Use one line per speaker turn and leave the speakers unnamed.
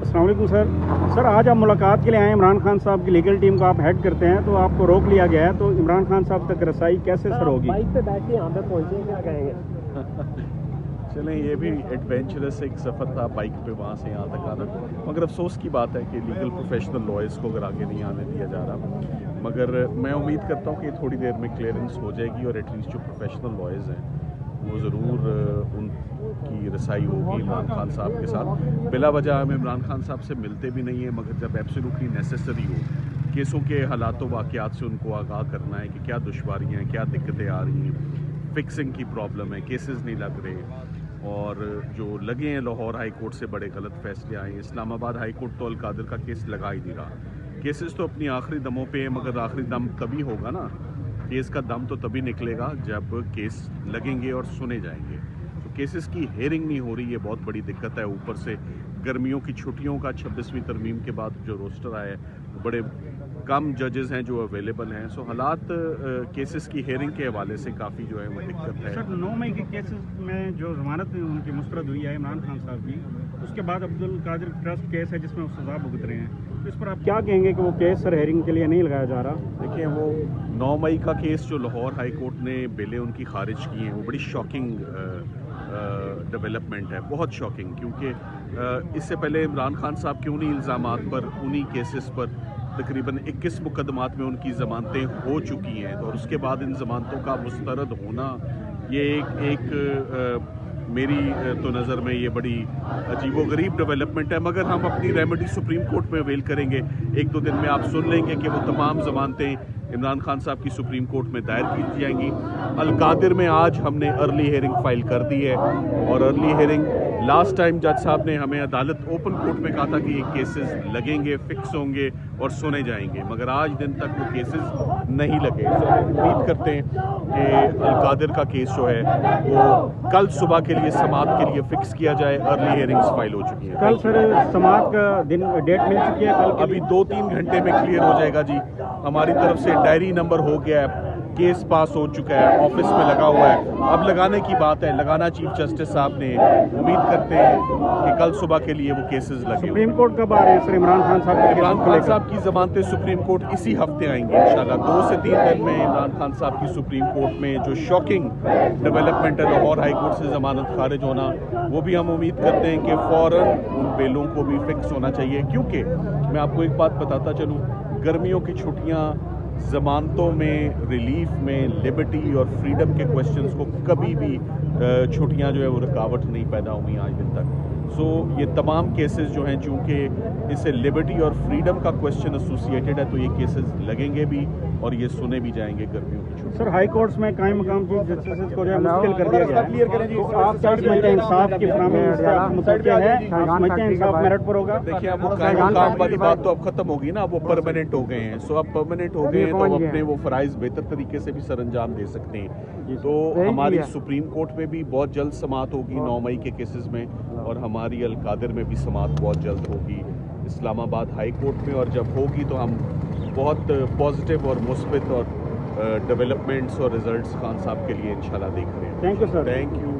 अस्सलाम वालेकुम सर। आज आप मुलाकात के लिए आए इमरान खान साहब की लीगल टीम को आप हेड करते हैं, तो आपको रोक लिया गया है, तो इमरान खान साहब तक रसाई कैसे सर होगी?
बाइक पे बैठ के यहाँ पे पहुँचे, क्या कहेंगे?
चलें, ये भी एडवेंचरस एक सफ़र था बाइक पे वहाँ से यहाँ तक आना, मगर अफसोस की बात है कि लीगल प्रोफेशनल लॉयर्स को अगर आगे नहीं आने दिया जा रहा, मगर मैं उम्मीद करता हूँ कि थोड़ी देर में क्लियरेंस हो जाएगी और एटलीस्ट जो प्रोफेशनल लॉयर्स हैं वो ज़रूर उनकी रसाई होगी इमरान खान साहब के साथ। बिला वजह हम इमरान खान साहब से मिलते भी नहीं हैं, मगर जब एब्सोल्युटली नेसेसरी हो केसों के हालात वाक़यात से उनको आगाह करना है कि क्या दुश्वारियाँ हैं, क्या दिक्कतें आ रही हैं, फिक्सिंग की प्रॉब्लम है, केसेस नहीं लग रहे और जो लगे हैं लाहौर हाई कोर्ट से बड़े गलत फैसले आए हैं। इस्लामाबाद हाई कोर्ट तो अलकादिर का केस लगा ही नहीं रहा। केसेस तो अपनी आखिरी दमों पे है, मगर आखिरी दम तभी होगा ना, केस का दम तो तभी निकलेगा जब केस लगेंगे और सुने जाएंगे। तो केसेस की हेयरिंग नहीं हो रही, ये बहुत बड़ी दिक्कत है। ऊपर से गर्मियों की छुट्टियों का 26वीं तरमीम के बाद जो रोस्टर आया है वो बड़े कम जजेस हैं जो अवेलेबल हैं। सो हालात केसेस की हेयरिंग के हवाले से काफ़ी जो है वो दिक्कत है।
सर 9 मई के केसेस में जो जमानत उनकी मुस्तरद हुई है इमरान खान साहब की, उसके बाद अब्दुल कादिर ट्रस्ट केस है जिसमें वो सजा भुगत रहे हैं, तो इस पर आप क्या कहेंगे कि वो केस सर हेयरिंग के लिए नहीं लगाया जा रहा?
देखिए, वो 9 मई का केस जो लाहौर हाई कोर्ट ने बेलें उनकी खारिज की हैं वो बड़ी शॉकिंग डेवलपमेंट है, बहुत शॉकिंग, क्योंकि इससे पहले इमरान खान साहब के उन्हीं इल्ज़ामात पर, उन्हीं केसेस पर तकरीबन 21 मुकदमात में उनकी ज़मानतें हो चुकी हैं, और उसके बाद इन ज़मानतों का मुस्तरद होना ये एक मेरी तो नज़र में ये बड़ी अजीबोगरीब डेवलपमेंट है। मगर हम अपनी रेमेडी सुप्रीम कोर्ट में अवेल करेंगे। 1-2 दिन में आप सुन लेंगे कि वो तमाम ज़मानतें इमरान खान साहब की सुप्रीम कोर्ट में दायर की जाएंगी। अलकादिर में आज हमने अर्ली हेयरिंग फाइल कर दी है, और अर्ली हेयरिंग लास्ट टाइम जज साहब ने हमें अदालत ओपन कोर्ट में कहा था कि ये केसेस लगेंगे, फिक्स होंगे और सुने जाएंगे, मगर आज दिन तक वो केसेस नहीं लगे। तो हम उम्मीद करते हैं कि अलकादिर का केस जो है वो कल सुबह के लिए समाअत के लिए फिक्स किया जाए। अर्ली हेयरिंग्स फाइल हो चुकी हैं।
कल सर समाअत का दिन डेट मिल चुकी है? कल
अभी 2-3 घंटे में क्लियर हो जाएगा जी। हमारी तरफ से डायरी नंबर हो गया है, केस पास हो चुका है, ऑफिस में लगा हुआ है, अब लगाने की बात है, लगाना चीफ जस्टिस साहब ने। उम्मीद करते हैं कि कल सुबह के लिए वो केसेस लगे।
सुप्रीम कोर्ट कब आ रहे हैं सर इमरान खान साहब?
इमरान खान साहब की जमानतें सुप्रीम कोर्ट इसी हफ्ते आएंगी इंशाल्लाह। 2 से 3 दिन में इमरान खान साहब की सुप्रीम कोर्ट में जो शॉकिंग डेवलपमेंट है लाहौर हाई कोर्ट से जमानत खारिज होना, वो भी हम उम्मीद करते हैं कि फ़ौरन उन बेलों को भी फिक्स होना चाहिए। क्योंकि मैं आपको एक बात बताता चलूँ, गर्मियों की छुट्टियाँ, ज़मानतों में, रिलीफ में, लिबर्टी और फ्रीडम के क्वेश्चंस को कभी भी छुट्टियां जो है वो रुकावट नहीं पैदा हुई आज दिन तक। सो ये तमाम केसेस जो हैं, चूँकि इससे लिबर्टी और फ्रीडम का क्वेश्चन एसोसिएटेड है, तो ये केसेस लगेंगे भी और ये सुने भी जाएंगे गर्मियों की छुट्टी।
सर हाई कोर्ट्स में कायम मकाम चीफ जस्टिस को जो है मुश्किल कर दिया गया है, तो आप क्या समझते हैं इंसाफ की फराहमी है? आप समझते हैं इंसाफ मेरिट पर होगा?
देखिए, अब वो कायम मकाम वाली बात तो अब खत्म होगी ना, वो परमानेंट हो गए हैं। सो अब परमानेंट हो गए हैं तो अपने वो फ़राइज़ बेहतर तरीके से भी सरअंजाम दे सकते हैं। तो हमारी सुप्रीम कोर्ट में भी बहुत जल्द समाअत होगी 9 मई के केसेस में, और हमारी अलकादिर में भी समाअत बहुत जल्द होगी इस्लामाबाद हाई कोर्ट में। और जब होगी तो हम बहुत पॉजिटिव और मुस्बित और डेवलपमेंट्स और रिजल्ट्स खान साहब के लिए इंशाल्लाह देख रहे हैं।
Thank you sir.
Thank you.